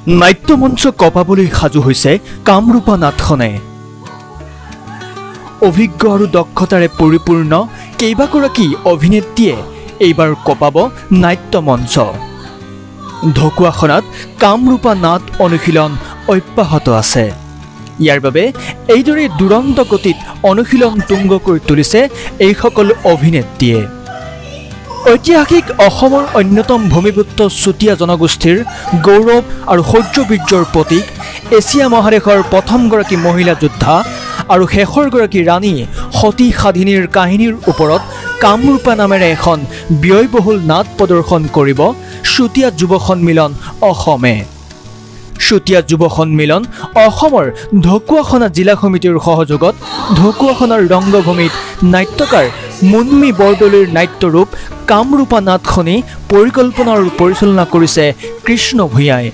নাট্যমঞ্চ কপাবলৈ সাজু হৈছে কামৰূপা নাটখনে। অভিজ্ঞ আৰু দক্ষতাৰে পৰিপূৰ্ণ কেইবাগৰাকী অভিনেত্ৰীয়ে এইবাৰ কপাব নাট্যমঞ্চ। ঢকুৱাখনাত কামৰূপা নাট অনুশীলন অব্যাহত আছে। ইয়াৰ বাবে এইদৰে দুৰন্ত গতিত অনুশীলন তুংগ কৰি তুলিছে এইসকল অভিনেত্ৰীয়ে। ঐতিহাসিক অসমৰ অন্যতম ভূমিপুত্ৰ চুতীয়া জনগোষ্ঠীৰ গৌৰৱ আৰু শৌৰ্যবীৰ্যৰ প্ৰতীক, এছিয়া মহাদেশৰ প্ৰথমগৰাকী মহিলা যোদ্ধা আৰু শেষৰগৰাকী ৰাণী সতী সাধিনীৰ কাহিনীৰ ওপৰত কামৰূপা নামেৰে এখন ব্যয়বহুল নাট প্ৰদৰ্শন কৰিব চুতীয়া যুৱ সন্মিলন অসমে। চুতীয়া যুৱ সন্মিলন অসমৰ ঢকুৱাখনা জিলা সমিতিৰ সহযোগত ঢকুৱাখনাৰ ৰংগভূমিত নাট্যকাৰ মুন্মী বৰদলৈৰ নাট্যৰূপ কামৰূপা নাটখনি পৰিকল্পনা আৰু পৰিচালনা কৰিছে কৃষ্ণ ভূঞাই।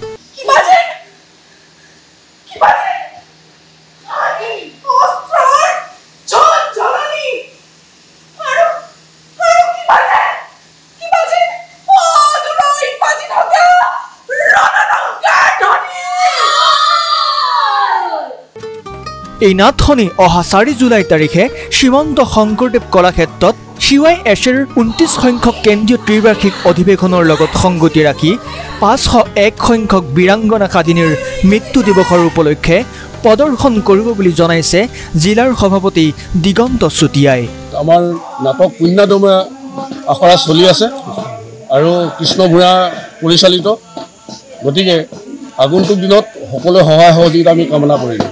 এই নাটখনি অহা 4 জুলাই তাৰিখে শ্ৰীমন্ত শংকৰদেৱ কলাক্ষেত্ৰত CYS-ৰ 29 সংখ্যক কেন্দ্ৰীয় ত্ৰিবাৰ্ষিক অধিৱেশনৰ লগত সংগতি ৰাখি 501 সংখ্যক বীৰাংগনা সাধিনীৰ মৃত্যু দিৱসৰ উপলক্ষে প্ৰদৰ্শন কৰিব বুলি জনাইছে জিলাৰ সভাপতি দিগন্ত চুতীয়াই। আমাৰ নাটক পুণ্যদমা আখৰা চলি আছে আৰু কৃষ্ণ ভূঞা পৰিচালিত, গতিকে আগন্তুক দিনত সকলো সহায় সহযোগিতা আমি কামনা কৰিলোঁ।